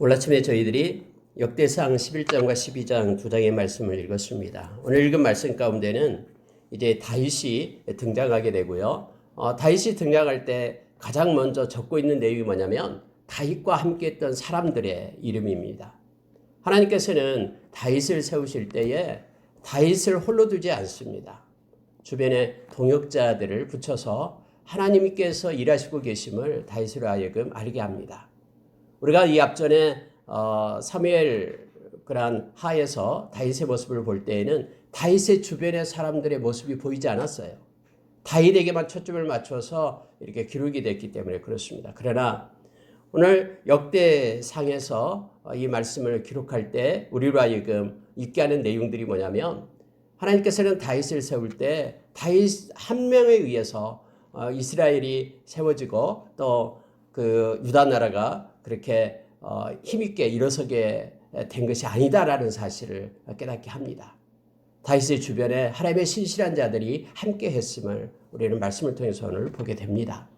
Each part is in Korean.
오늘 아침에 저희들이 역대상 11장과 12장 두 장의 말씀을 읽었습니다. 오늘 읽은 말씀 가운데는 이제 다윗이 등장하게 되고요. 다윗이 등장할 때 가장 먼저 적고 있는 내용이 뭐냐면 다윗과 함께했던 사람들의 이름입니다. 하나님께서는 다윗을 세우실 때에 다윗을 홀로 두지 않습니다. 주변에 동역자들을 붙여서 하나님께서 일하시고 계심을 다윗으로 하여금 알게 합니다. 우리가 이 앞전에 사무엘 그런 하에서 다윗의 모습을 볼 때에는 다윗의 주변의 사람들의 모습이 보이지 않았어요. 다윗에게만 초점을 맞춰서 이렇게 기록이 됐기 때문에 그렇습니다. 그러나 오늘 역대상에서 이 말씀을 기록할 때 우리로 하여금 있게 하는 내용들이 뭐냐면 하나님께서는 다윗을 세울 때 다윗 한 명에 의해서 이스라엘이 세워지고 또 그 유다 나라가 그렇게 힘있게 일어서게 된 것이 아니다라는 사실을 깨닫게 합니다. 다윗의 주변에 하나님의 신실한 자들이 함께 했음을 우리는 말씀을 통해서 오늘 보게 됩니다.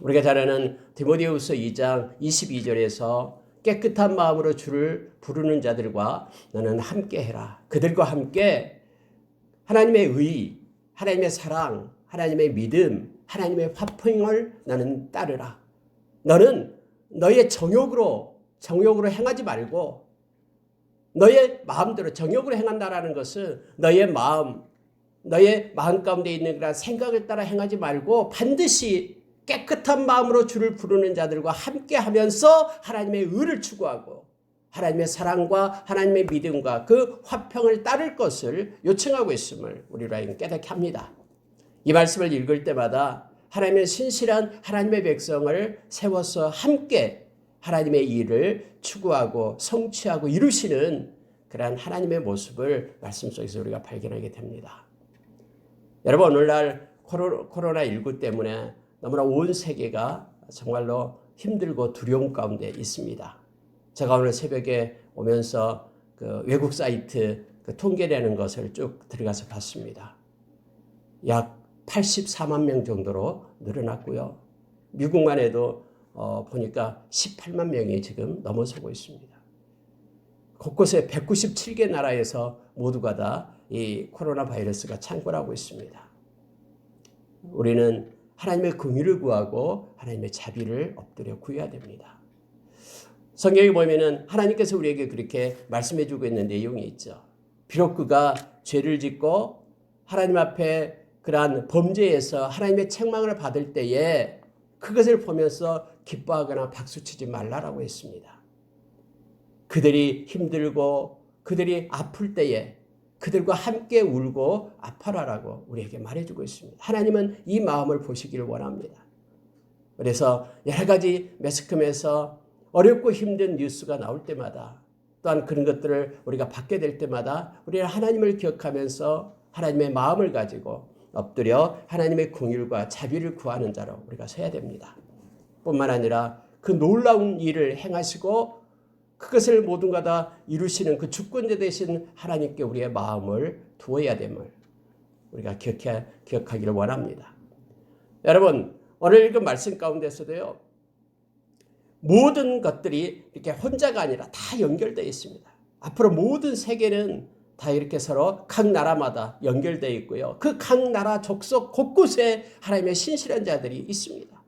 우리가 잘 아는 디모데후서 2장 22절에서 깨끗한 마음으로 주를 부르는 자들과 너는 함께 해라. 그들과 함께 하나님의 의, 하나님의 사랑, 하나님의 믿음, 하나님의 화평을 너는 따르라. 너는 너의 정욕으로 행하지 말고 너의 마음대로 정욕으로 행한다라는 것은 너의 마음 가운데 있는 그런 생각을 따라 행하지 말고 반드시 깨끗한 마음으로 주를 부르는 자들과 함께 하면서 하나님의 의를 추구하고 하나님의 사랑과 하나님의 믿음과 그 화평을 따를 것을 요청하고 있음을 우리로 하여금 깨닫게 합니다. 이 말씀을 읽을 때마다 하나님의 신실한 하나님의 백성을 세워서 함께 하나님의 일을 추구하고 성취하고 이루시는 그러한 하나님의 모습을 말씀 속에서 우리가 발견하게 됩니다. 여러분, 오늘날 코로나19 때문에 너무나 온 세계가 정말로 힘들고 두려움 가운데 있습니다. 제가 오늘 새벽에 오면서 그 외국 사이트 통계라는 것을 쭉 들어가서 봤습니다. 약 84만 명 정도로 늘어났고요. 미국만 해도 보니까 18만 명이 지금 넘어서고 있습니다. 곳곳에 197개 나라에서 모두가 다 이 코로나 바이러스가 창궐하고 있습니다. 우리는 하나님의 긍휼을 구하고 하나님의 자비를 엎드려 구해야 됩니다. 성경에 보면은 하나님께서 우리에게 그렇게 말씀해 주고 있는 내용이 있죠. 비록 그가 죄를 짓고 하나님 앞에 그러한 범죄에서 하나님의 책망을 받을 때에 그것을 보면서 기뻐하거나 박수치지 말라라고 했습니다. 그들이 힘들고 그들이 아플 때에 그들과 함께 울고 아파라라고 우리에게 말해주고 있습니다. 하나님은 이 마음을 보시기를 원합니다. 그래서 여러 가지 매스컴에서 어렵고 힘든 뉴스가 나올 때마다 또한 그런 것들을 우리가 받게 될 때마다 우리는 하나님을 기억하면서 하나님의 마음을 가지고 엎드려 하나님의 긍휼과 자비를 구하는 자로 우리가 서야 됩니다. 뿐만 아니라 그 놀라운 일을 행하시고 그것을 모두가 다 이루시는 그 주권자 되신 하나님께 우리의 마음을 두어야 됨을 우리가 기억하기를 원합니다. 여러분, 오늘 읽은 말씀 가운데서도요. 모든 것들이 이렇게 혼자가 아니라 다 연결되어 있습니다. 앞으로 모든 세계는 다 이렇게 서로 각 나라마다 연결되어 있고요. 그 각 나라 족속 곳곳에 하나님의 신실한 자들이 있습니다.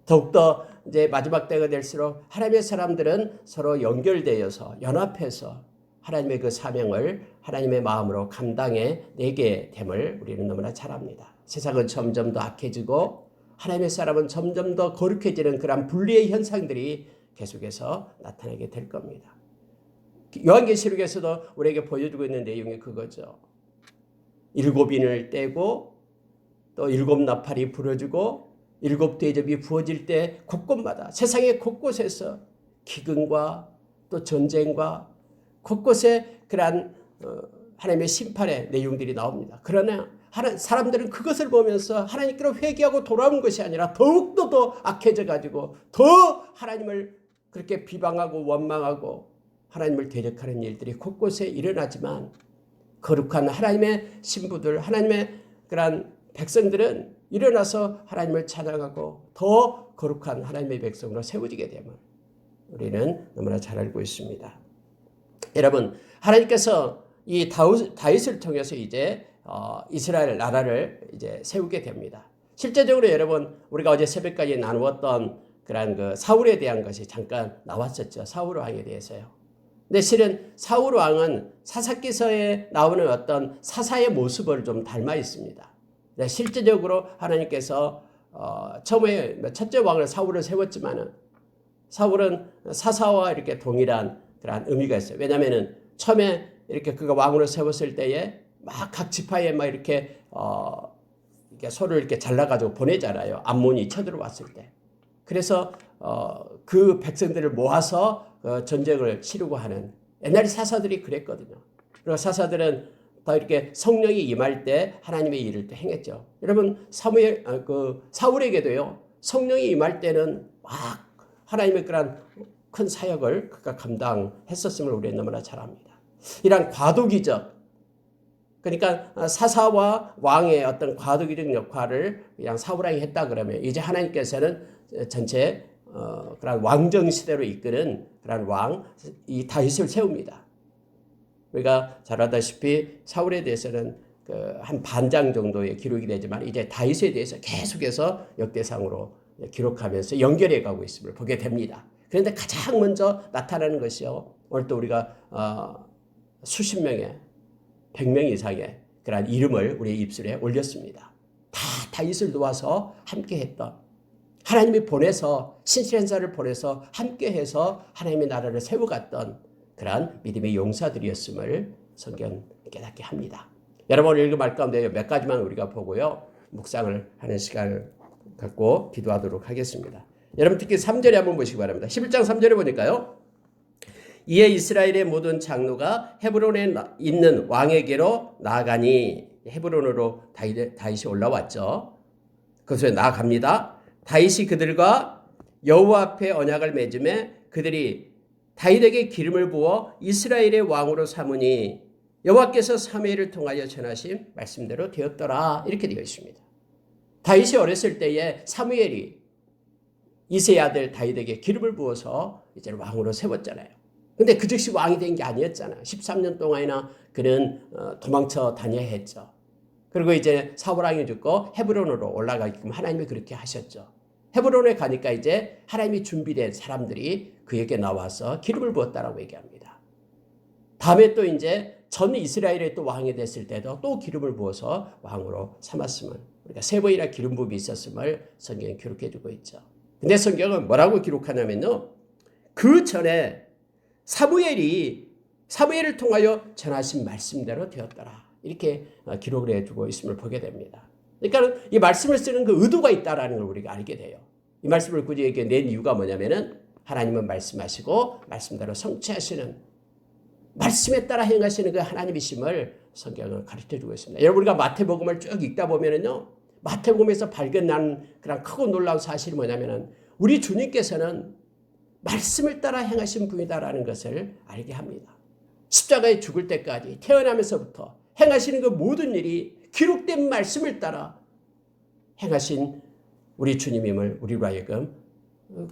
더욱더 이제 마지막 때가 될수록 하나님의 사람들은 서로 연결되어서 연합해서 하나님의 그 사명을 하나님의 마음으로 감당해 내게 됨을 우리는 너무나 잘 압니다. 세상은 점점 더 악해지고 하나님의 사람은 점점 더 거룩해지는 그런 분리의 현상들이 계속해서 나타나게 될 겁니다. 요한계시록에서도 우리에게 보여주고 있는 내용이 그거죠. 7인을 떼고 또 7나팔이 불어주고 7대접이 부어질 때 곳곳마다 세상의 곳곳에서 기근과 또 전쟁과 곳곳에 그러한 하나님의 심판의 내용들이 나옵니다. 그러나 사람들은 그것을 보면서 하나님께로 회개하고 돌아온 것이 아니라 더욱더 더 악해져 가지고 더 하나님을 그렇게 비방하고 원망하고 하나님을 대적하는 일들이 곳곳에 일어나지만 거룩한 하나님의 신부들, 하나님의 그런 백성들은 일어나서 하나님을 찬양하고 더 거룩한 하나님의 백성으로 세워지게 되면 우리는 너무나 잘 알고 있습니다. 여러분, 하나님께서 이 다윗을 통해서 이제 이스라엘 나라를 이제 세우게 됩니다. 실제적으로 여러분, 우리가 어제 새벽까지 나누었던 그런 그 사울에 대한 것이 잠깐 나왔었죠. 사울 왕에 대해서요. 근데 실은 사울 왕은 사사기서에 나오는 어떤 사사의 모습을 좀 닮아 있습니다. 실제적으로 하나님께서 처음에 첫째 왕을 사울을 세웠지만은 사울은 사사와 이렇게 동일한 그런 의미가 있어요. 왜냐하면은 처음에 이렇게 그가 왕으로 세웠을 때에 막 각 지파에 막 이렇게 소를 이렇게 잘라가지고 보내잖아요. 암몬이 쳐들어왔을 때. 그래서 그 백성들을 모아서 전쟁을 치르고 하는 옛날 사사들이 그랬거든요. 그리고 사사들은 더 이렇게 성령이 임할 때 하나님의 일을 또 행했죠. 여러분 사울에게도요. 성령이 임할 때는 막 하나님의 그런 큰 사역을 그가 감당했었음을 우리는 너무나 잘 압니다. 이런 과도기적, 그러니까 사사와 왕의 어떤 과도기적 역할을 그냥 사울왕이 했다 그러면 이제 하나님께서는 전체 그런 왕정 시대로 이끄는 그런 왕 이 다윗을 세웁니다. 우리가 잘 알다시피 사울에 대해서는 한 반장 정도의 기록이 되지만 이제 다윗에 대해서 계속해서 역대상으로 기록하면서 연결해 가고 있음을 보게 됩니다. 그런데 가장 먼저 나타나는 것이요. 오늘 또 우리가 수십 명의 100명 이상의 그런 이름을 우리의 입술에 올렸습니다. 다 다윗을 도와서 함께했던 하나님이 보내서 신실한 자를 보내서 함께해서 하나님의 나라를 세워갔던 그런 믿음의 용사들이었음을 성경 깨닫게 합니다. 여러분 오늘 읽은 말 가운데 몇 가지만 우리가 보고요. 묵상을 하는 시간을 갖고 기도하도록 하겠습니다. 여러분 특히 3절에 한번 보시기 바랍니다. 11장 3절에 보니까요. 이에 이스라엘의 모든 장로가 헤브론에 있는 왕에게로 나아가니 헤브론으로 다윗이 올라왔죠. 그것에 나아갑니다. 다윗이 그들과 여호와 앞에 언약을 맺음에 그들이 다윗에게 기름을 부어 이스라엘의 왕으로 삼으니 여호와께서 사무엘을 통하여 전하신 말씀대로 되었더라. 이렇게 되어 있습니다. 다윗이 어렸을 때에 사무엘이 이새의 아들 다윗에게 기름을 부어서 이제 왕으로 세웠잖아요. 근데 그 즉시 왕이 된 게 아니었잖아요. 13년 동안이나 그는 도망쳐 다녀야 했죠. 그리고 이제 사울왕이 죽고 헤브론으로 올라가게끔 하나님이 그렇게 하셨죠. 헤브론에 가니까 이제 하나님이 준비된 사람들이 그에게 나와서 기름을 부었다라고 얘기합니다. 다음에 또 이제 전 이스라엘의 또 왕이 됐을 때도 또 기름을 부어서 왕으로 삼았음을 우리가 세 번이나 기름 부음이 있었음을 성경이 기록해주고 있죠. 근데 성경은 뭐라고 기록하냐면요. 그 전에 사무엘을 통하여 전하신 말씀대로 되었더라. 이렇게 기록을 해주고 있음을 보게 됩니다. 그러니까 이 말씀을 쓰는 그 의도가 있다라는 걸 우리가 알게 돼요. 이 말씀을 굳이 이렇게 낸 이유가 뭐냐면은 하나님은 말씀하시고 말씀대로 성취하시는 말씀에 따라 행하시는 그 하나님이심을 성경을 가르쳐주고 있습니다. 여러분 우리가 마태복음을 쭉 읽다 보면은요. 마태복음에서 발견난 그런 크고 놀라운 사실이 뭐냐면은 우리 주님께서는 말씀을 따라 행하신 분이다라는 것을 알게 합니다. 십자가에 죽을 때까지 태어나면서부터 행하시는 그 모든 일이 기록된 말씀을 따라 행하신 우리 주님임을 우리로 하여금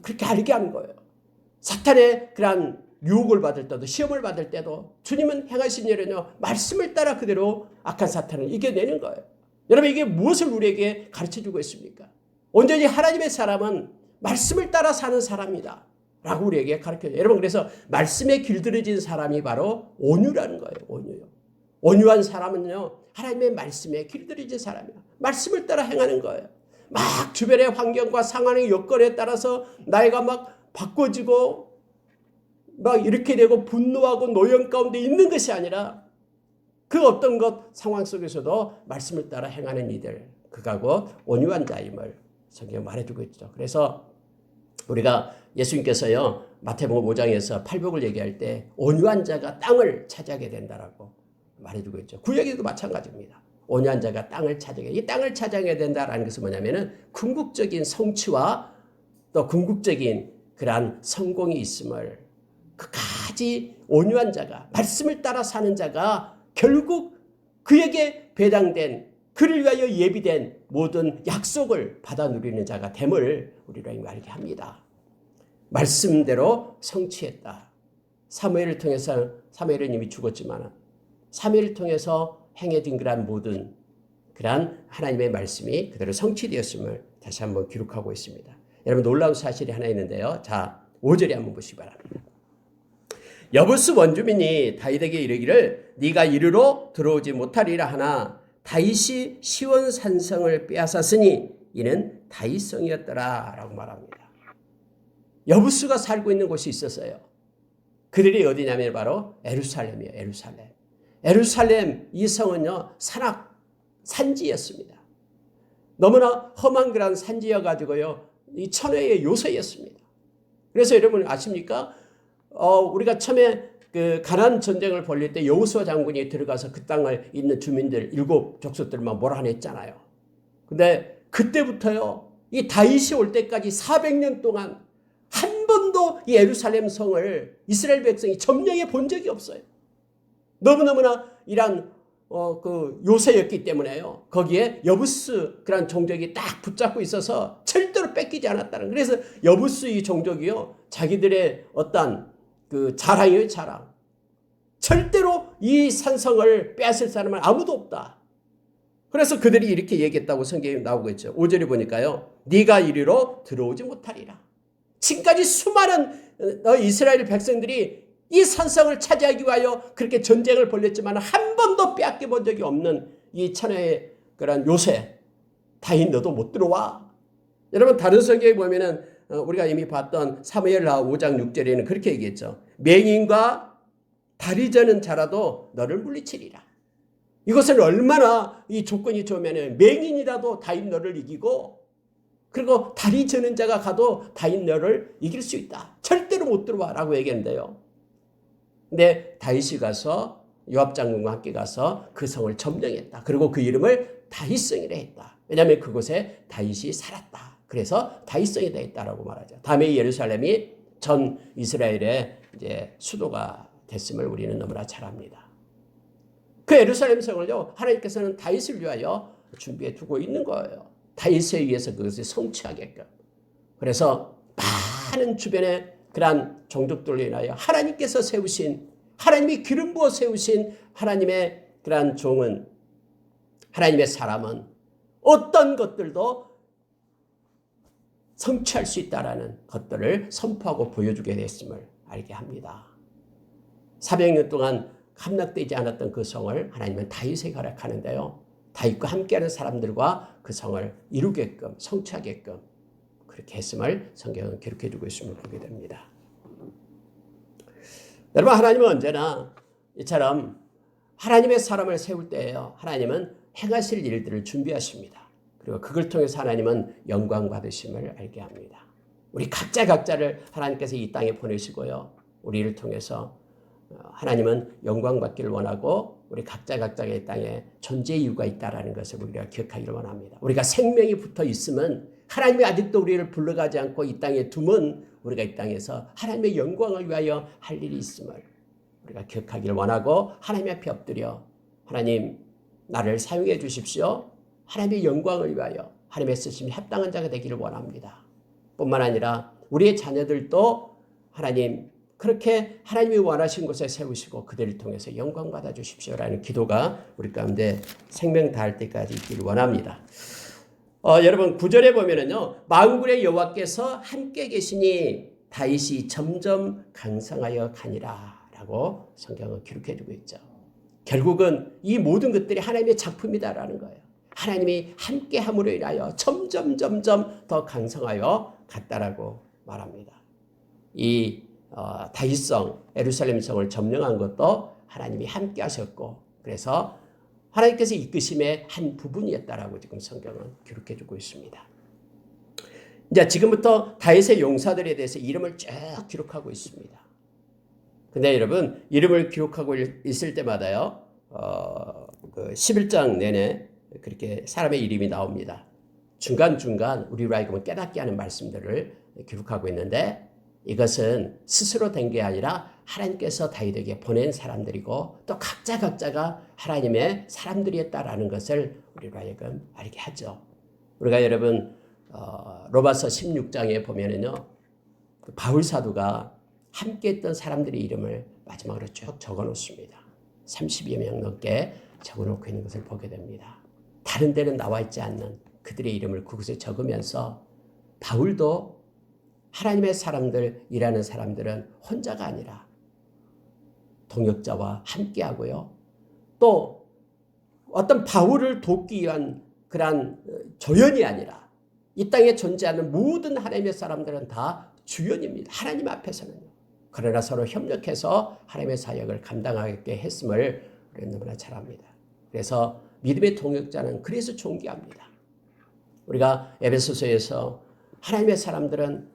그렇게 알게 하는 거예요. 사탄의 그런 유혹을 받을 때도 시험을 받을 때도 주님은 행하신 일은요. 말씀을 따라 그대로 악한 사탄을 이겨내는 거예요. 여러분 이게 무엇을 우리에게 가르쳐주고 있습니까? 온전히 하나님의 사람은 말씀을 따라 사는 사람이다 라고 우리에게 가르쳐줘요. 여러분 그래서 말씀에 길들여진 사람이 바로 온유라는 거예요. 온유요. 온유한 사람은요. 하나님의 말씀에 길들여진 사람이야. 말씀을 따라 행하는 거예요. 막 주변의 환경과 상황의 여건에 따라서 나이가 막 바꿔지고 막 이렇게 되고 분노하고 노연 가운데 있는 것이 아니라 그 어떤 것 상황 속에서도 말씀을 따라 행하는 이들 그가 곧 온유한 자임을 성경 말해주고 있죠. 그래서 우리가 예수님께서요 마태복음 5장에서 팔복을 얘기할 때 온유한 자가 땅을 차지하게 된다라고 말해주고 있죠. 구약에도 마찬가지입니다. 온유한 자가 땅을 차지하게 이 땅을 차지하게 된다라는 것은 뭐냐면은 궁극적인 성취와 또 궁극적인 그러한 성공이 있음을 그까지 온유한 자가 말씀을 따라 사는 자가 결국 그에게 배당된 그를 위하여 예비된 모든 약속을 받아 누리는 자가 됨을 우리로 알게 합니다. 말씀대로 성취했다. 사무엘을 통해서, 사무엘은 이미 죽었지만 사무엘을 통해서 행해진 그러한 모든 그러한 하나님의 말씀이 그대로 성취되었음을 다시 한번 기록하고 있습니다. 여러분 놀라운 사실이 하나 있는데요. 자, 5절에 한번 보시기 바랍니다. 여부스 원주민이 다윗에게 이르기를 네가 이르러 들어오지 못하리라 하나 다윗이 시온 산성을 빼앗았으니 이는 다윗성이었더라 라고 말합니다. 여부스가 살고 있는 곳이 있었어요. 그들이 어디냐면 바로 예루살렘이에요. 예루살렘 이 성은요 산지였습니다. 너무나 험한 그런 산지여가지고요 이 천혜의 요새였습니다. 그래서 여러분 아십니까? 우리가 처음에 그 가나안 전쟁을 벌릴 때 여호수아 장군이 들어가서 그 땅을 있는 주민들 7 족속들만 몰아냈잖아요. 근데 그때부터요 이 다윗이 올 때까지 400년 동안 한 번도 이 예루살렘 성을 이스라엘 백성이 점령해 본 적이 없어요. 너무너무나 이런 그 요새였기 때문에요. 거기에 여부스 그런 종족이 딱 붙잡고 있어서 절대로 뺏기지 않았다는. 그래서 여부스 이 종족이요 자기들의 어떤 그 자랑이에요, 자랑. 절대로 이 산성을 빼앗을 사람은 아무도 없다. 그래서 그들이 이렇게 얘기했다고 성경에 나오고 있죠. 5절에 보니까요. 네가 이리로 들어오지 못하리라. 지금까지 수많은 이스라엘 백성들이 이 산성을 차지하기 위하여 그렇게 전쟁을 벌였지만 한 번도 빼앗겨 본 적이 없는 이 천하의 그런 요새 다윗 너도 못 들어와. 여러분 다른 성경에 보면은 우리가 이미 봤던 사무엘하 5장 6절에는 그렇게 얘기했죠. 맹인과 다리 저는 자라도 너를 물리치리라. 이것은 얼마나 이 조건이 좋으면 맹인이라도 다윗 너를 이기고 그리고 다리 저는 자가 가도 다윗 너를 이길 수 있다. 절대로 못 들어와 라고 얘기했는데요. 근데 다윗이 가서 요압 장군과 함께 가서 그 성을 점령했다. 그리고 그 이름을 다윗성이라 했다. 왜냐하면 그곳에 다윗이 살았다. 그래서 다윗성이 되었다라고 말하죠. 다음에 예루살렘이 전 이스라엘의 이제 수도가 됐음을 우리는 너무나 잘 압니다. 그 예루살렘 성을요 하나님께서는 다윗을 위하여 준비해 두고 있는 거예요. 다윗에 의해서 그것을 성취하게끔. 그래서 많은 주변에 그러한 종족들로 인하여 하나님께서 세우신 하나님이 기름 부어 세우신 하나님의 그러한 종은 하나님의 사람은 어떤 것들도 성취할 수 있다라는 것들을 선포하고 보여주게 됐음을 알게 합니다. 400년 동안 함락되지 않았던 그 성을 하나님은 다윗에게 허락하는데요. 다윗과 함께하는 사람들과 그 성을 이루게끔 성취하게끔 그렇게 했음을 성경은 기록해주고 있음을 보게 됩니다. 여러분 하나님은 언제나 이처럼 하나님의 사람을 세울 때에요. 하나님은 행하실 일들을 준비하십니다. 그리고 그걸 통해서 하나님은 영광 받으심을 알게 합니다. 우리 각자를 하나님께서 이 땅에 보내시고요. 우리를 통해서 하나님은 영광 받기를 원하고 우리 각자의 땅에 존재 이유가 있다는 것을 우리가 기억하기를 원합니다. 우리가 생명이 붙어 있으면 하나님이 아직도 우리를 불러가지 않고 이 땅에 두면 우리가 이 땅에서 하나님의 영광을 위하여 할 일이 있음을 우리가 기억하기를 원하고 하나님 앞에 엎드려 하나님 나를 사용해 주십시오. 하나님의 영광을 위하여 하나님의 쓰심이 합당한 자가 되기를 원합니다. 뿐만 아니라 우리의 자녀들도 하나님 그렇게 하나님이 원하신 곳에 세우시고 그들을 통해서 영광 받아 주십시오라는 기도가 우리 가운데 생명 다할 때까지 있기를 원합니다. 여러분 9절에 보면은요. 만군의 여호와께서 함께 계시니 다윗이 점점 강성하여 가니라 라고 성경은 기록해 주고 있죠. 결국은 이 모든 것들이 하나님의 작품이다라는 거예요. 하나님이 함께 함으로 인하여 점점 더 강성하여 갔다라고 말합니다. 이 다윗성, 예루살렘 성을 점령한 것도 하나님이 함께 하셨고 그래서 하나님께서 이끄심의 한 부분이었다라고 지금 성경은 기록해 주고 있습니다. 이제 지금부터 다윗의 용사들에 대해서 이름을 쭉 기록하고 있습니다. 근데 여러분 이름을 기록하고 있을 때마다요, 그 11장 내내 그렇게 사람의 이름이 나옵니다. 중간중간 우리로 하여금 깨닫게 하는 말씀들을 기록하고 있는데 이것은 스스로 된 게 아니라 하나님께서 다윗에게 보낸 사람들이고 또 각자가 하나님의 사람들이었다라는 것을 우리로 하여금 알게 하죠. 우리가 여러분 로마서 16장에 보면은요. 바울 사도가 함께했던 사람들의 이름을 마지막으로 쭉 적어놓습니다. 30여 명 넘게 적어놓고 있는 것을 보게 됩니다. 다른 데는 나와 있지 않는 그들의 이름을 그곳에 적으면서 바울도 하나님의 사람들, 일하는 사람들은 혼자가 아니라 동역자와 함께하고요. 또 어떤 바울을 돕기 위한 그러한 조연이 아니라 이 땅에 존재하는 모든 하나님의 사람들은 다 주연입니다. 하나님 앞에서는요. 그러나 서로 협력해서 하나님의 사역을 감당하게 했음을 우리는 너무나 잘 압니다. 그래서 믿음의 동역자는 그래서 존귀합니다. 우리가 에베소서에서 하나님의 사람들은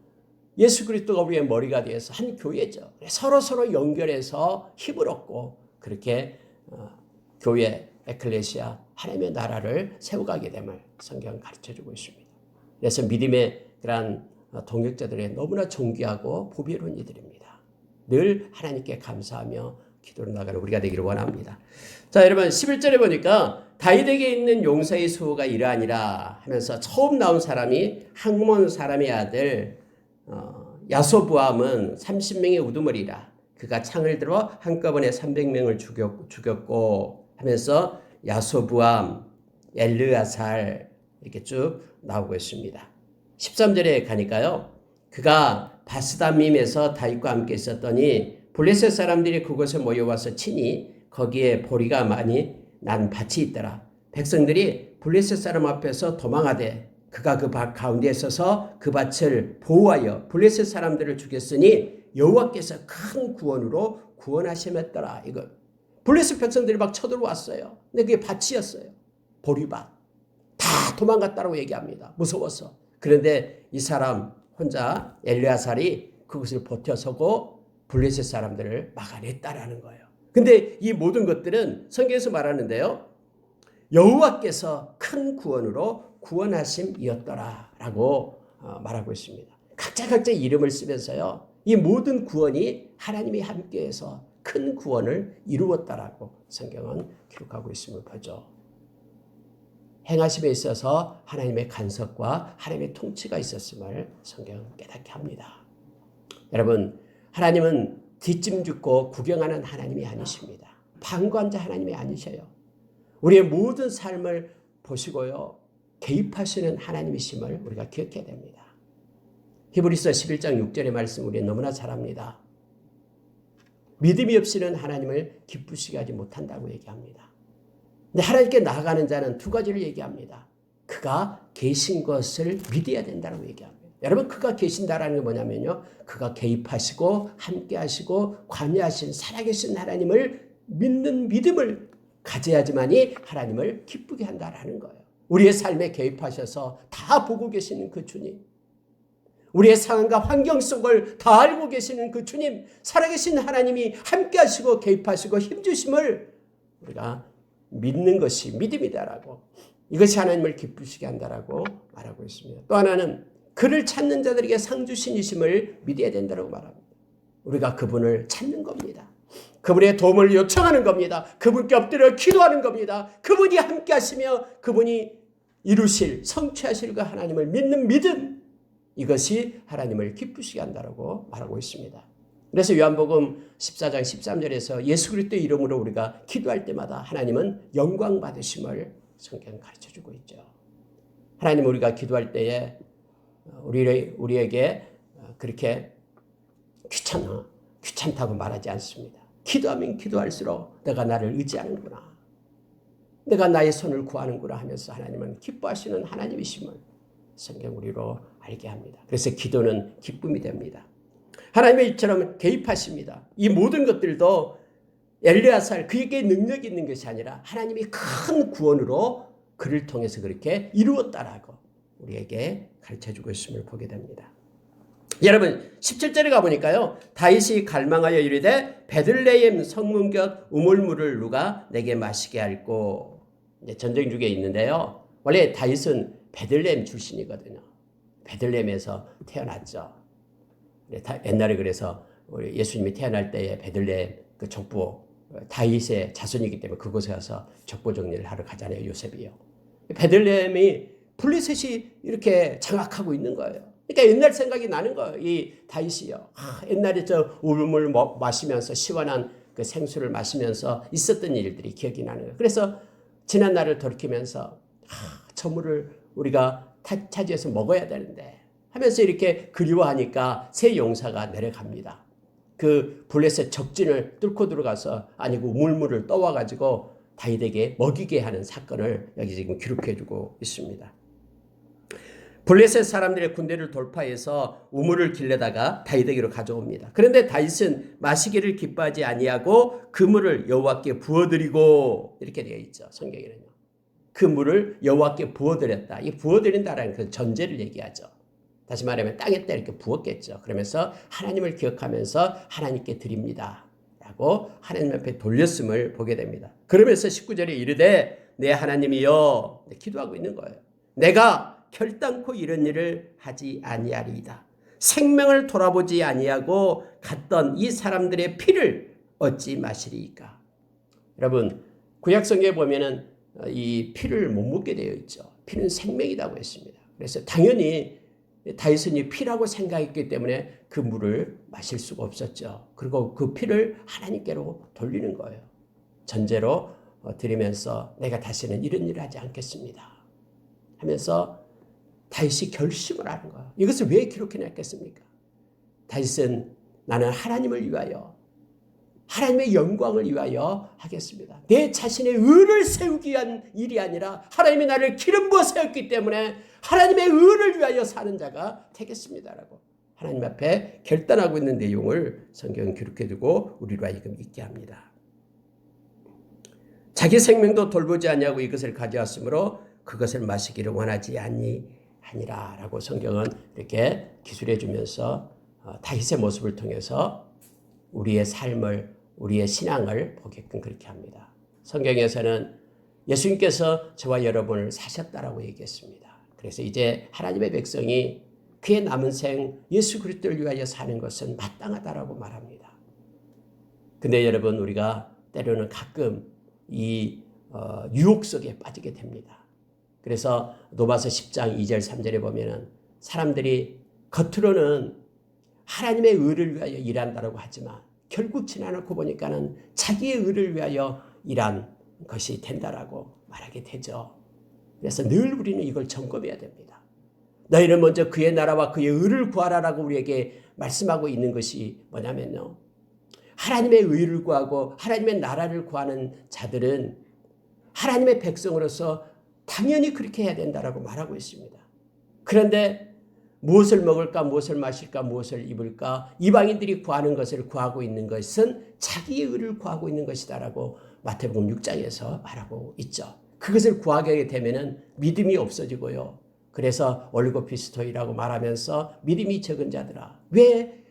예수 그리스도가 우리의 머리가 되어서 한 교회죠. 서로 연결해서 힘을 얻고 그렇게 교회, 에클레시아, 하나님의 나라를 세워가게 됨을 성경은 가르쳐주고 있습니다. 그래서 믿음의 그러한 동역자들의 너무나 존귀하고 보배로운 이들입니다. 늘 하나님께 감사하며 기도로 나가는 우리가 되기를 원합니다. 자, 여러분 11절에 보니까 다윗에게 있는 용서의 수호가 이러하니라 하면서 처음 나온 사람이 학몬 사람의 아들 야소부암은 30명의 우두머리라. 그가 창을 들어 한꺼번에 300명을 죽였고 하면서 야소부암, 엘르아살 이렇게 쭉 나오고 있습니다. 13절에 가니까요. 그가 바스다밈에서 다윗과 함께 있었더니 블레셋 사람들이 그곳에 모여와서 치니 거기에 보리가 많이 난 밭이 있더라. 백성들이 블레셋 사람 앞에서 도망하되 그가 그 밭 가운데 있어서 그 밭을 보호하여 블레셋 사람들을 죽였으니 여호와께서 큰 구원으로 구원하심했더라. 이거 블레셋 백성들이 막 쳐들어왔어요. 근데 그게 밭이었어요. 보리밭. 다 도망갔다고 얘기합니다. 무서워서. 그런데 이 사람 혼자 엘르아살이 그것을 버텨서고 블레셋 사람들을 막아냈다라는 거예요. 근데 이 모든 것들은 성경에서 말하는데요. 여호와께서 큰 구원으로 구원하심이었더라라고 말하고 있습니다. 각자 이름을 쓰면서요. 이 모든 구원이 하나님이 함께해서 큰 구원을 이루었다라고 성경은 기록하고 있음을 보죠. 행하심에 있어서 하나님의 간섭과 하나님의 통치가 있었음을 성경은 깨닫게 합니다. 여러분, 하나님은 뒷짐 짓고 구경하는 하나님이 아니십니다. 방관자 하나님이 아니셔요. 우리의 모든 삶을 보시고요. 개입하시는 하나님이심을 우리가 기억해야 됩니다. 히브리서 11장 6절의 말씀 우리는 너무나 잘 압니다. 믿음이 없이는 하나님을 기쁘시게 하지 못한다고 얘기합니다. 근데 하나님께 나아가는 자는 두 가지를 얘기합니다. 그가 계신 것을 믿어야 된다고 얘기합니다. 여러분, 그가 계신다라는 게 뭐냐면요. 그가 개입하시고 함께 하시고 관여하신 살아계신 하나님을 믿는 믿음을 가져야지만이 하나님을 기쁘게 한다라는 거예요. 우리의 삶에 개입하셔서 다 보고 계시는 그 주님, 우리의 상황과 환경 속을 다 알고 계시는 그 주님, 살아계신 하나님이 함께 하시고 개입하시고 힘주심을 우리가 믿는 것이 믿음이다라고, 이것이 하나님을 기쁘시게 한다라고 말하고 있습니다. 또 하나는 그를 찾는 자들에게 상 주신이심을 믿어야 된다고 말합니다. 우리가 그분을 찾는 겁니다. 그분의 도움을 요청하는 겁니다. 그분께 엎드려 기도하는 겁니다. 그분이 함께 하시며 그분이 이루실, 성취하실 그 하나님을 믿는 믿음, 이것이 하나님을 기쁘시게 한다고 말하고 있습니다. 그래서 요한복음 14장 13절에서 예수 그리스도의 이름으로 우리가 기도할 때마다 하나님은 영광 받으심을 성경은 가르쳐주고 있죠. 하나님, 우리가 기도할 때에 우리에게 그렇게 귀찮다고 말하지 않습니다. 기도하면 기도할수록 내가 나를 의지하는구나, 내가 나의 손을 구하는구나 하면서 하나님은 기뻐하시는 하나님이심을 성경 우리로 알게 합니다. 그래서 기도는 기쁨이 됩니다. 하나님의 일처럼 개입하십니다. 이 모든 것들도 엘르아살, 그에게 능력이 있는 것이 아니라 하나님이 큰 구원으로 그를 통해서 그렇게 이루었다라고 우리에게 가르쳐주고 있음을 보게 됩니다. 여러분 17절에 가보니까요. 다윗이 갈망하여 이르되 베들레헴 성문 곁 우물물을 누가 내게 마시게 할꼬. 전쟁 중에 있는데요. 원래 다윗은 베들레헴 출신이거든요. 베들레헴에서 태어났죠. 옛날에 그래서 우리 예수님이 태어날 때에 베들레헴 그 족보 다윗의 자손이기 때문에 그곳에 가서 족보 정리를 하러 가잖아요. 요셉이요. 베들레헴이 블레셋이 이렇게 장악하고 있는 거예요. 그러니까 옛날 생각이 나는 거예요. 이 다윗이요. 옛날에 저 우물물 마시면서 시원한 그 생수를 마시면서 있었던 일들이 기억이 나는 거예요. 그래서 지난 날을 돌이키면서 저 물을 우리가 차지해서 먹어야 되는데 하면서 이렇게 그리워하니까 새 용사가 내려갑니다. 그 블레셋 적진을 뚫고 들어가서 아니고 우물물을 떠와가지고 다윗에게 먹이게 하는 사건을 여기 지금 기록해주고 있습니다. 블레셋 사람들의 군대를 돌파해서 우물을 길러다가 다윗에게로 가져옵니다. 그런데 다윗은 마시기를 기뻐하지 아니하고 그 물을 여호와께 부어드리고 이렇게 되어 있죠. 성경에는요. 그 물을 여호와께 부어드렸다. 이 부어드린다라는 그 전제를 얘기하죠. 다시 말하면 땅에다 이렇게 부었겠죠. 그러면서 하나님을 기억하면서 하나님께 드립니다. 라고 하나님 앞에 돌렸음을 보게 됩니다. 그러면서 19절에 이르되 내 하나님이여 기도하고 있는 거예요. 내가 결단코 이런 일을 하지 아니하리이다. 생명을 돌아보지 아니하고 갔던 이 사람들의 피를 얻지 마시리이까. 여러분 구약성경에 보면은 이 피를 못 먹게 되어 있죠. 피는 생명이라고 했습니다. 그래서 당연히 다윗은 이 피라고 생각했기 때문에 그 물을 마실 수가 없었죠. 그리고 그 피를 하나님께로 돌리는 거예요. 전제로 드리면서 내가 다시는 이런 일을 하지 않겠습니다 하면서 다윗이 결심을 하는 거예요. 이것을 왜 기록해냈겠습니까? 다윗은 나는 하나님을 위하여 하나님의 영광을 위하여 하겠습니다. 내 자신의 의를 세우기 위한 일이 아니라 하나님이 나를 기름 부어 세웠기 때문에 하나님의 의를 위하여 사는 자가 되겠습니다라고 하나님 앞에 결단하고 있는 내용을 성경은 기록해두고 우리로 하여금 있게 합니다. 자기 생명도 돌보지 아니하고 이것을 가져왔으므로 그것을 마시기를 원하지 아니하니라라고 성경은 이렇게 기술해 주면서 다윗의 모습을 통해서 우리의 삶을 우리의 신앙을 보게끔 그렇게 합니다. 성경에서는 예수님께서 저와 여러분을 사셨다라고 얘기했습니다. 그래서 이제 하나님의 백성이 그의 남은 생 예수 그리스도를 위하여 사는 것은 마땅하다라고 말합니다. 근데 여러분 우리가 때로는 가끔 이 유혹 속에 빠지게 됩니다. 그래서 로마서 10장 2절 3절에 보면은 사람들이 겉으로는 하나님의 의를 위하여 일한다라고 하지만 결국 지나놓고 보니까는 자기의 의를 위하여 일한 것이 된다라고 말하게 되죠. 그래서 늘 우리는 이걸 점검해야 됩니다. 너희는 먼저 그의 나라와 그의 의를 구하라라고 우리에게 말씀하고 있는 것이 뭐냐면요. 하나님의 의를 구하고 하나님의 나라를 구하는 자들은 하나님의 백성으로서 당연히 그렇게 해야 된다라고 말하고 있습니다. 그런데 무엇을 먹을까, 무엇을 마실까, 무엇을 입을까 이방인들이 구하는 것을 구하고 있는 것은 자기의 의를 구하고 있는 것이다라고 마태복음 6장에서 말하고 있죠. 그것을 구하게 되면은 믿음이 없어지고요. 그래서 올리고피스토이라고 말하면서 믿음이 적은 자들아 왜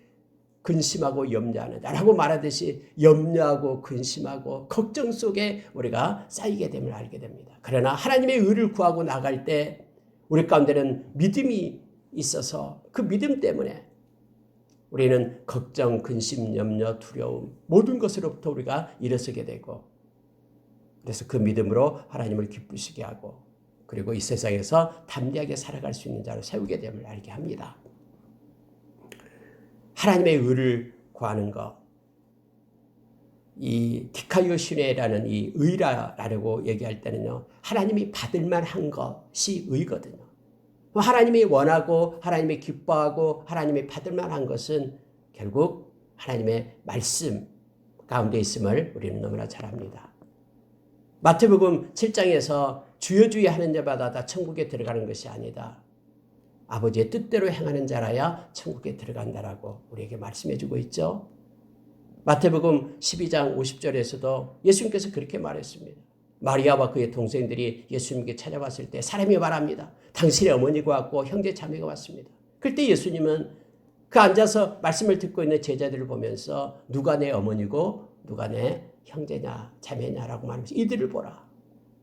근심하고 염려하느냐라고 말하듯이 염려하고 근심하고 걱정 속에 우리가 쌓이게 됨을 알게 됩니다. 그러나 하나님의 의를 구하고 나갈 때 우리 가운데는 믿음이 있어서 그 믿음 때문에 우리는 걱정, 근심, 염려, 두려움 모든 것으로부터 우리가 일어서게 되고 그래서 그 믿음으로 하나님을 기쁘시게 하고 그리고 이 세상에서 담대하게 살아갈 수 있는 자로 세우게 됨을 알게 합니다. 하나님의 의를 구하는 것, 이 디카이오시네라는 이 의라라고 얘기할 때는요, 하나님이 받을 만한 것이 의거든요. 하나님이 원하고 하나님이 기뻐하고 하나님이 받을 만한 것은 결국 하나님의 말씀 가운데 있음을 우리는 너무나 잘 압니다. 마태복음 7장에서 주여 주여 하는 자마다 다 천국에 들어가는 것이 아니다. 아버지의 뜻대로 행하는 자라야 천국에 들어간다라고 우리에게 말씀해 주고 있죠. 마태복음 12장 50절에서도 예수님께서 그렇게 말했습니다. 마리아와 그의 동생들이 예수님께 찾아왔을 때 사람이 말합니다. 당신의 어머니가 왔고 형제 자매가 왔습니다. 그때 예수님은 그 앉아서 말씀을 듣고 있는 제자들을 보면서 누가 내 어머니고 누가 내 형제냐 자매냐라고 말하면서 이들을 보라.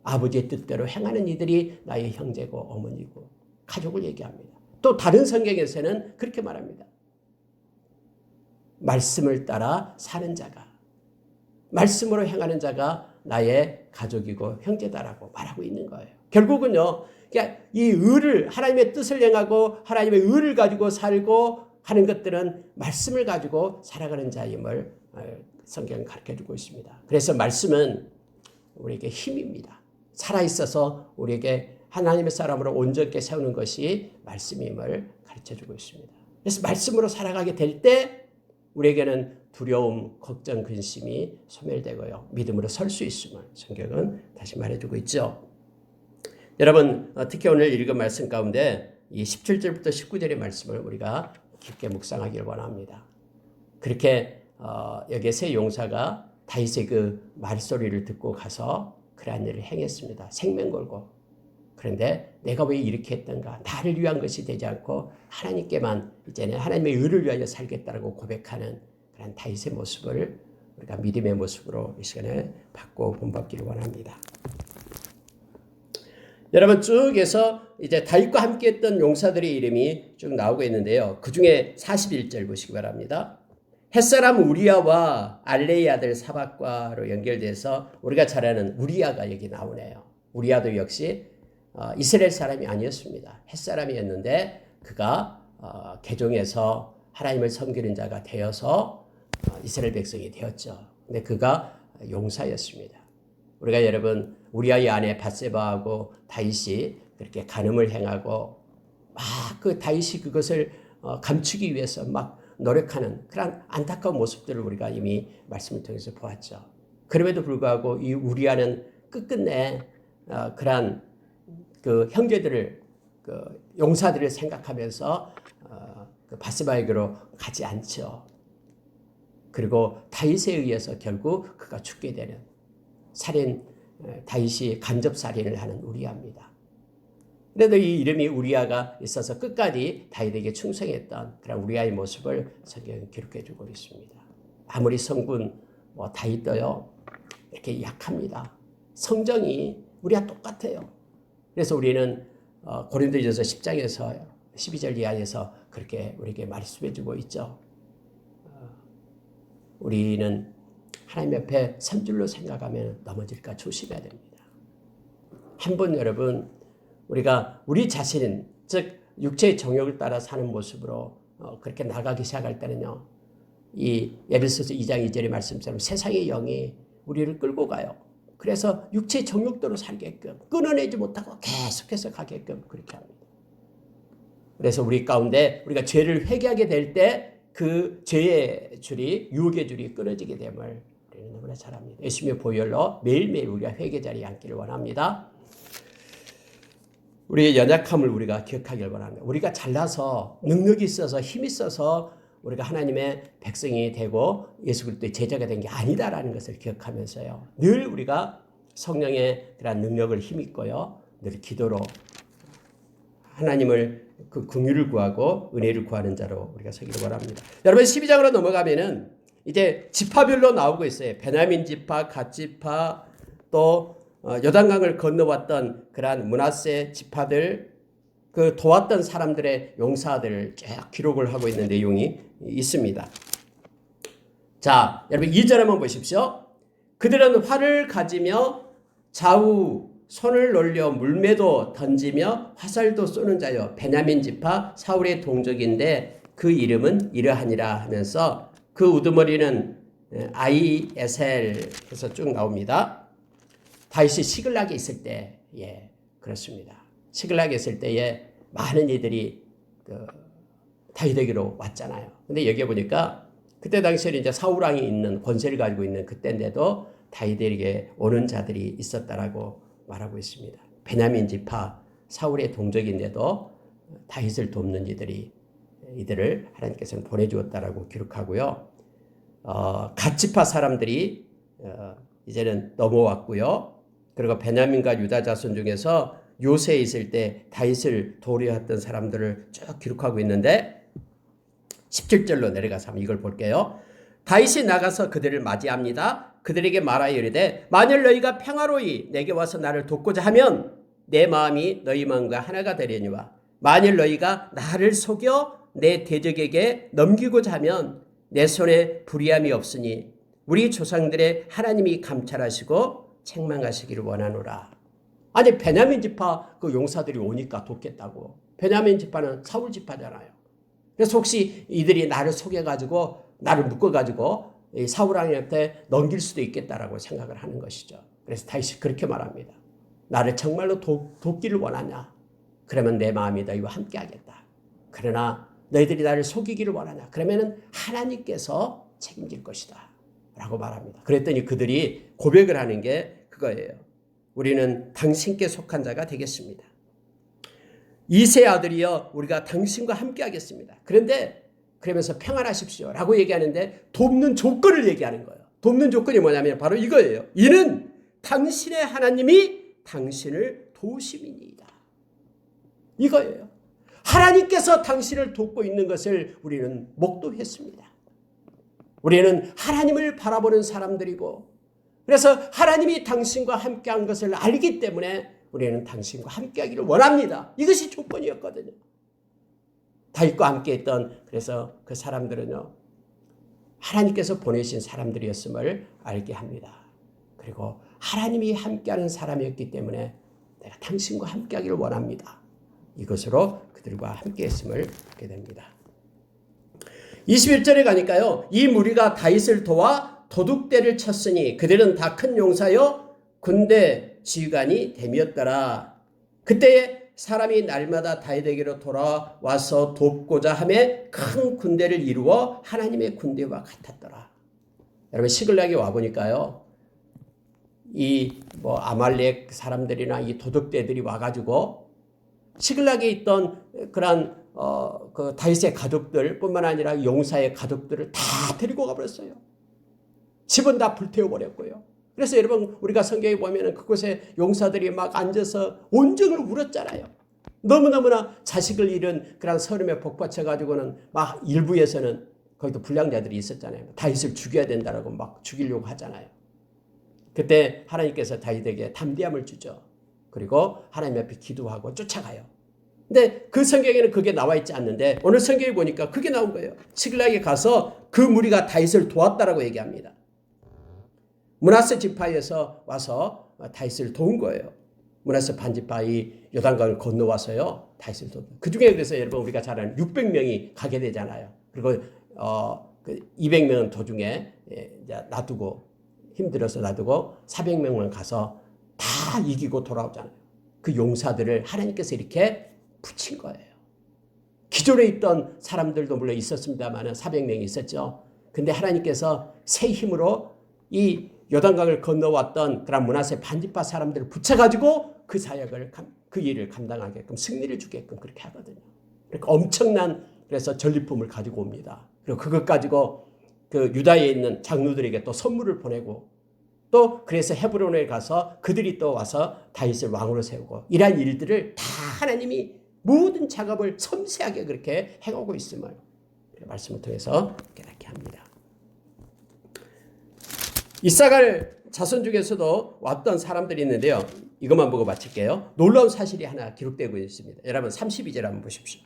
아버지의 뜻대로 행하는 이들이 나의 형제고 어머니고 가족을 얘기합니다. 또 다른 성경에서는 그렇게 말합니다. 말씀을 따라 사는 자가 말씀으로 행하는 자가 나의 가족이고 형제다라고 말하고 있는 거예요. 결국은요. 그러니까 이 의를 하나님의 뜻을 행하고 하나님의 의를 가지고 살고 하는 것들은 말씀을 가지고 살아가는 자임을 성경은 가르쳐주고 있습니다. 그래서 말씀은 우리에게 힘입니다. 살아있어서 우리에게 하나님의 사람으로 온전케 세우는 것이 말씀임을 가르쳐주고 있습니다. 그래서 말씀으로 살아가게 될 때 우리에게는 두려움, 걱정, 근심이 소멸되고요. 믿음으로 설 수 있음을 성경은 다시 말해주고 있죠. 여러분, 특히 오늘 읽은 말씀 가운데 이 17절부터 19절의 말씀을 우리가 깊게 묵상하기를 원합니다. 그렇게 여기에 세 용사가 다윗의 그 말소리를 듣고 가서 그러한 일을 행했습니다. 생명 걸고. 그런데 내가 왜 이렇게 했던가? 나를 위한 것이 되지 않고 하나님께만 이제는 하나님의 의를 위하여 살겠다라고 고백하는 그런 다윗의 모습을 우리가 믿음의 모습으로 이 시간에 받고 본받기를 원합니다. 여러분 쭉 해서 이제 다윗과 함께했던 용사들의 이름이 쭉 나오고 있는데요. 그 중에 41절 보시기 바랍니다. 햇사람 우리야와 알레의 아들 사박과로 연결돼서 우리가 잘 아는 우리야가 여기 나오네요. 우리야도 역시 이스라엘 사람이 아니었습니다. 햇사람이었는데 그가 개종해서 하나님을 섬기는 자가 되어서 이스라엘 백성이 되었죠. 근데 그가 용사였습니다. 우리가 여러분 우리아의 아내 밧세바하고 다윗이 그렇게 간음을 행하고 막 그 다윗이 그것을 감추기 위해서 막 노력하는 그런 안타까운 모습들을 우리가 이미 말씀을 통해서 보았죠. 그럼에도 불구하고 이 우리아는 끝끝내 그러한 그 형제들을 그 용사들을 생각하면서 그 밧세바에게로 가지 않죠. 그리고 다윗에 의해서 결국 그가 죽게 되는 다윗이 간접 살인을 하는 우리아입니다. 그래도 이 이름이 우리아가 있어서 끝까지 다윗에게 충성했던 그런 우리아의 모습을 성경은 기록해 주고 있습니다. 아무리 성군 다윗도요 이렇게 약합니다. 성정이 우리와 똑같아요. 그래서 우리는 고린도전서 10장에서 12절 이하에서 그렇게 우리에게 말씀해 주고 있죠. 우리는 하나님 옆에 선줄로 생각하면 넘어질까 조심해야 됩니다. 한번 여러분 우리가 우리 자신 즉 육체의 정욕을 따라 사는 모습으로 그렇게 나가기 시작할 때는요. 이 에베소서 2장 2절의 말씀처럼 세상의 영이 우리를 끌고 가요. 그래서 육체의 정욕대로 살게끔 끊어내지 못하고 계속해서 가게끔 그렇게 합니다. 그래서 우리 가운데 우리가 죄를 회개하게 될 때 그 죄의 줄이 유혹의 줄이 끊어지게 됨을 우리는 너무나 잘 압니다. 열심히 보혈로 매일매일 우리가 회개 자리에 앉기를 원합니다. 우리의 연약함을 우리가 기억하길 원합니다. 우리가 잘나서 능력이 있어서 힘이 있어서 우리가 하나님의 백성이 되고 예수 그리스도의 제자가 된 게 아니다라는 것을 기억하면서요. 늘 우리가 성령의 그런 능력을 힘입고요. 늘 기도로 하나님을 그 긍휼을 구하고 은혜를 구하는 자로 우리가 서기를 원합니다. 여러분 12장으로 넘어가면은 이제 지파별로 나오고 있어요. 베냐민 지파, 갓 지파, 또 요단강을 건너왔던 그러한 므낫세 지파들, 그 도왔던 사람들의 용사들을 쭉 기록을 하고 있는 내용이 있습니다. 자, 여러분 2절 한번 보십시오. 그들은 활을 가지며 좌우 손을 놀려 물매도 던지며 화살도 쏘는 자요. 베냐민 지파 사울의 동족인데 그 이름은 이러하니라 하면서 그 우두머리는 아히에셀에서 쭉 나옵니다. 다윗이 시글락에 있을 때, 그렇습니다. 시글락에 있을 때에 많은 이들이 다윗에게로 왔잖아요. 근데 여기 보니까 그때 당시에 이제 사울왕이 있는 권세를 가지고 있는 그때인데도 다윗에게 오는 자들이 있었다라고 말하고 있습니다. 베냐민 지파 사울의 동족인데도 다윗을 돕는 이들을 하나님께서는 보내주었다라고 기록하고요. 갓 지파 사람들이 이제는 넘어왔고요. 그리고 베냐민과 유다 자손 중에서 요새에 있을 때 다윗을 도우려했던 사람들을 쭉 기록하고 있는데 17절로 내려가서 한번 이걸 볼게요. 다윗이 나가서 그들을 맞이합니다. 그들에게 말하여 이르되 만일 너희가 평화로이 내게 와서 나를 돕고자 하면 내 마음이 너희 마음과 하나가 되려니와 만일 너희가 나를 속여 내 대적에게 넘기고자 하면 내 손에 불의함이 없으니 우리 조상들의 하나님이 감찰하시고 책망하시기를 원하노라. 아니 베냐민 지파 그 용사들이 오니까 돕겠다고. 베냐민 지파는 사울 지파잖아요. 그래서 혹시 이들이 나를 속여가지고 나를 묶어가지고 사울 왕한테 넘길 수도 있겠다라고 생각을 하는 것이죠. 그래서 다윗이 그렇게 말합니다. 나를 정말로 돕기를 원하냐? 그러면 내 마음이 너희와 함께하겠다. 그러나 너희들이 나를 속이기를 원하냐? 그러면은 하나님께서 책임질 것이다. 라고 말합니다. 그랬더니 그들이 고백을 하는 게 그거예요. 우리는 당신께 속한 자가 되겠습니다. 이세 아들이여 우리가 당신과 함께 하겠습니다. 그런데 그러면서 평안하십시오 라고 얘기하는데 돕는 조건을 얘기하는 거예요. 돕는 조건이 뭐냐면 바로 이거예요. 이는 당신의 하나님이 당신을 도우심이니이다. 이거예요. 하나님께서 당신을 돕고 있는 것을 우리는 목도했습니다. 우리는 하나님을 바라보는 사람들이고 그래서 하나님이 당신과 함께한 것을 알기 때문에 우리는 당신과 함께하기를 원합니다. 이것이 조건이었거든요. 다윗과 함께했던 그래서 그 사람들은요. 하나님께서 보내신 사람들이었음을 알게 합니다. 그리고 하나님이 함께하는 사람이었기 때문에 내가 당신과 함께하기를 원합니다. 이것으로 그들과 함께했음을 듣게 됩니다. 21절에 가니까요. 이 무리가 다윗을 도와 도둑대를 쳤으니 그들은 다 큰 용사여 군대 지휘관이 됨이었더라. 그때에 사람이 날마다 다윗에게로 돌아와서 돕고자 하며 큰 군대를 이루어 하나님의 군대와 같았더라. 여러분 시글락에 와 보니까요. 이 아말렉 사람들이나 이 도둑대들이 와가지고 시글락에 있던 그런 그 다윗의 가족들뿐만 아니라 용사의 가족들을 다 데리고 가버렸어요. 집은 다 불태워버렸고요. 그래서 여러분 우리가 성경에 보면 그곳에 용사들이 막 앉아서 온종일 울었잖아요. 너무너무나 자식을 잃은 그런 서름에 복받쳐가지고는 막 일부에서는 거기도 불량자들이 있었잖아요. 다윗을 죽여야 된다라고 막 죽이려고 하잖아요. 그때 하나님께서 다윗에게 담대함을 주죠. 그리고 하나님 앞에 기도하고 쫓아가요. 근데 그 성경에는 그게 나와 있지 않는데 오늘 성경에 보니까 그게 나온 거예요. 시글락에 가서 그 무리가 다윗을 도왔다라고 얘기합니다. 므낫세 지파에서 와서 다윗을 도운 거예요. 므낫세 반지파이 요단강을 건너와서요. 다윗을 도운. 그중에 그래서 여러분 우리가 잘 아는 600명이 가게 되잖아요. 그리고 200명은 도중에 놔두고 힘들어서 놔두고 400명만 가서 다 이기고 돌아오잖아요. 그 용사들을 하나님께서 이렇게 붙인 거예요. 기존에 있던 사람들도 물론 있었습니다만 400명이 있었죠. 근데 하나님께서 새 힘으로 이 요단강을 건너왔던 그런 므낫세 반지파 사람들을 붙여가지고 그 사역을 그 일을 감당하게끔 승리를 주게끔 그렇게 하거든요. 그러니까 엄청난 그래서 전리품을 가지고 옵니다. 그리고 그것 가지고 그 유다에 있는 장로들에게 또 선물을 보내고 또 그래서 헤브론에 가서 그들이 또 와서 다윗을 왕으로 세우고 이러한 일들을 다 하나님이 모든 작업을 섬세하게 그렇게 해오고 있음을 말씀을 통해서 깨닫게 합니다. 이사갈 자손 중에서도 왔던 사람들이 있는데요. 이것만 보고 마칠게요. 놀라운 사실이 하나 기록되고 있습니다. 여러분 32절 한번 보십시오.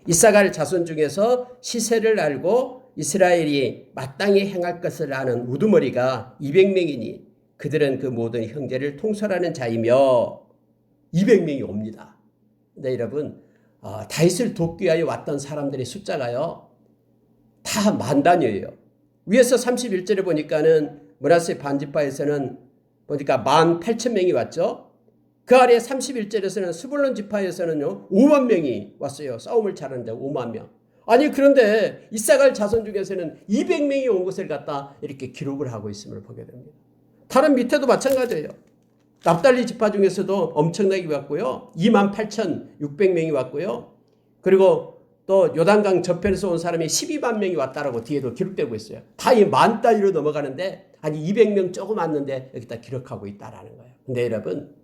이사갈 자손 중에서 시세를 알고 이스라엘이 마땅히 행할 것을 아는 우두머리가 200명이니 그들은 그 모든 형제를 통솔하는 자이며 200명이 옵니다. 근데 여러분 다윗을 돕기 위하여 왔던 사람들의 숫자가요. 다 만 단위예요. 위에서 31절에 보니까는 므낫세 반지파에서는 보니까 18,000명이 왔죠. 그 아래 31절에서는 스불론 지파에서는요 5만 명이 왔어요. 싸움을 잘하는데 5만 명. 아니 그런데 이사갈 자손 중에서는 200명이 온 것을 갖다 이렇게 기록을 하고 있음을 보게 됩니다. 다른 밑에도 마찬가지예요. 납달리 지파 중에서도 엄청나게 왔고요. 28,600명이 왔고요. 그리고 또 요단강 저편에서 온 사람이 12만 명이 왔다라고 뒤에도 기록되고 있어요. 다 이 만 단위로 넘어가는데 한 200명 조금 왔는데 여기다 기록하고 있다라는 거예요. 근데 여러분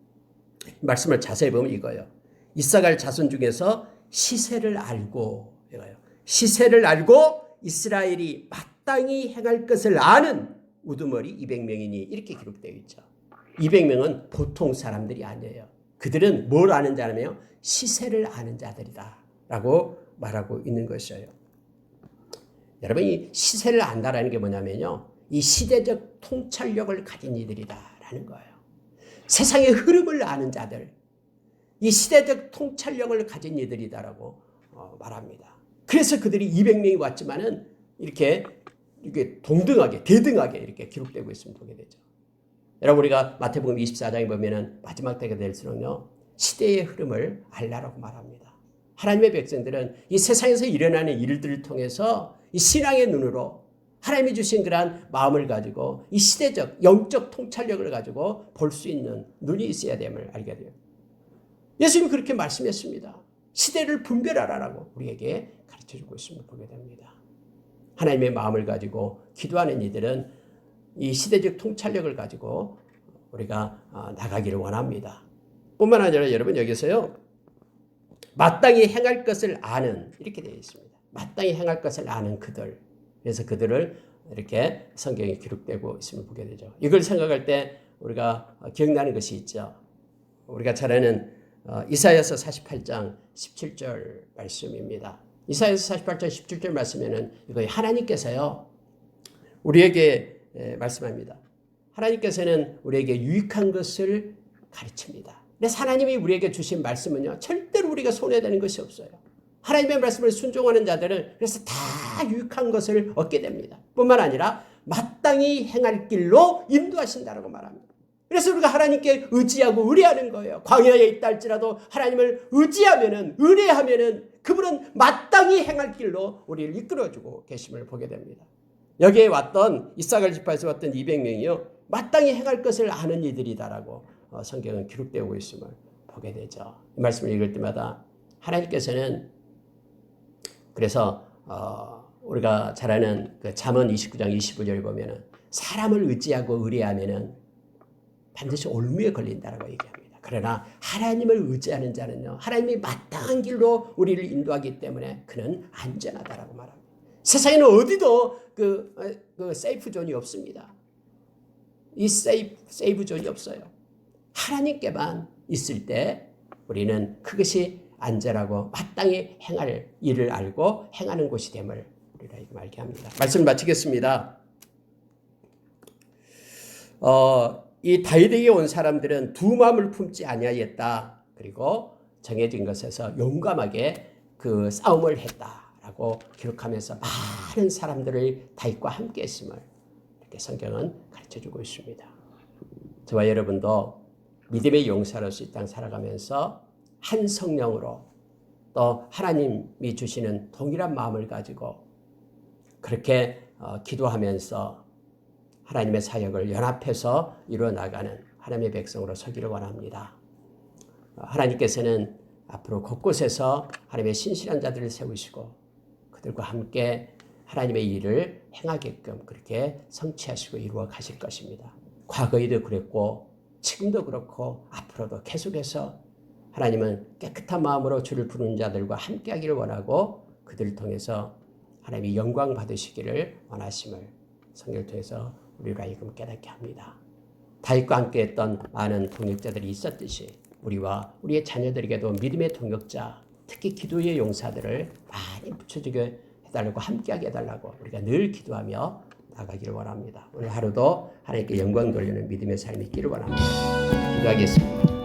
말씀을 자세히 보면 이거예요. 이사갈 자손 중에서 시세를 알고 이거예요. 시세를 알고 이스라엘이 마땅히 행할 것을 아는 우두머리 200명이니 이렇게 기록되어 있죠. 200명은 보통 사람들이 아니에요. 그들은 뭘 아는 자냐면 시세를 아는 자들이다 라고 말하고 있는 것이에요. 여러분 이 시세를 안다라는 게 뭐냐면요. 이 시대적 통찰력을 가진 이들이다라는 거예요. 세상의 흐름을 아는 자들, 이 시대적 통찰력을 가진 이들이다라고 말합니다. 그래서 그들이 200명이 왔지만은 이렇게 동등하게, 대등하게 이렇게 기록되고 있음을 보게 되죠. 여러분, 우리가 마태복음 24장에 보면은 마지막 때가 될수록요, 시대의 흐름을 알라라고 말합니다. 하나님의 백성들은 이 세상에서 일어나는 일들을 통해서 이 신앙의 눈으로 하나님이 주신 그러한 마음을 가지고 이 시대적, 영적 통찰력을 가지고 볼 수 있는 눈이 있어야 됨을 알게 돼요. 예수님이 그렇게 말씀했습니다. 시대를 분별하라라고 우리에게 가르쳐주고 있음을 보게 됩니다. 하나님의 마음을 가지고 기도하는 이들은 이 시대적 통찰력을 가지고 우리가 나가기를 원합니다. 뿐만 아니라 여러분, 여기서요, 마땅히 행할 것을 아는, 이렇게 되어 있습니다. 마땅히 행할 것을 아는 그들. 그래서 그들을 이렇게 성경에 기록되고 있음을 보게 되죠. 이걸 생각할 때 우리가 기억나는 것이 있죠. 우리가 잘 아는 이사야서 48장 17절 말씀입니다. 이사야서 48장 17절 말씀에는 이거 하나님께서요, 우리에게 말씀합니다. 하나님께서는 우리에게 유익한 것을 가르칩니다. 그래서 하나님이 우리에게 주신 말씀은요, 절대로 우리가 손해되는 것이 없어요. 하나님의 말씀을 순종하는 자들은 그래서 다 유익한 것을 얻게 됩니다. 뿐만 아니라 마땅히 행할 길로 인도하신다라고 말합니다. 그래서 우리가 하나님께 의지하고 의뢰하는 거예요. 광야에 있다 할지라도 하나님을 의지하면은, 의뢰하면은 그분은 마땅히 행할 길로 우리를 이끌어주고 계심을 보게 됩니다. 여기에 왔던 이사갈 지파에서 왔던 200명이요, 마땅히 행할 것을 아는 이들이다라고 성경은 기록되고 있음을 보게 되죠. 이 말씀을 읽을 때마다 하나님께서는, 그래서 우리가 잘 아는 그 잠언 29장 25절에 보면은 사람을 의지하고 의뢰하면은 반드시 올무에 걸린다라고 얘기합니다. 그러나 하나님을 의지하는 자는요, 하나님이 마땅한 길로 우리를 인도하기 때문에 그는 안전하다라고 말합니다. 세상에는 어디도 그 세이프 존이 없습니다. 이 세이프 존이 없어요. 하나님께만 있을 때 우리는 그것이 안전하고 마땅히 행할 일을 알고 행하는 곳이 됨을 우리가 말게 합니다. 말씀을 마치겠습니다. 이 다윗에게 온 사람들은 두 마음을 품지 아니하였다. 그리고 정해진 것에서 용감하게 그 싸움을 했다라고 기록하면서 많은 사람들을 다윗과 함께 했음을 이렇게 성경은 가르쳐주고 있습니다. 저와 여러분도 믿음의 용사로서 이 땅 살아가면서 한 성령으로 또 하나님이 주시는 동일한 마음을 가지고 그렇게 기도하면서 하나님의 사역을 연합해서 이루어나가는 하나님의 백성으로 서기를 원합니다. 하나님께서는 앞으로 곳곳에서 하나님의 신실한 자들을 세우시고 그들과 함께 하나님의 일을 행하게끔 그렇게 성취하시고 이루어 가실 것입니다. 과거에도 그랬고 지금도 그렇고 앞으로도 계속해서 하나님은 깨끗한 마음으로 주를 부르는 자들과 함께 하기를 원하고 그들을 통해서 하나님이 영광 받으시기를 원하심을 성경을 통해서 우리가 이금 깨닫게 합니다. 다윗과 함께 했던 많은 동역자들이 있었듯이 우리와 우리의 자녀들에게도 믿음의 동역자, 특히 기도의 용사들을 많이 붙여주게 해달라고, 함께하게 해달라고 우리가 늘 기도하며 나가기를 원합니다. 오늘 하루도 하나님께 영광 돌리는 믿음의 삶이 있기를 원합니다. 기도하겠습니다.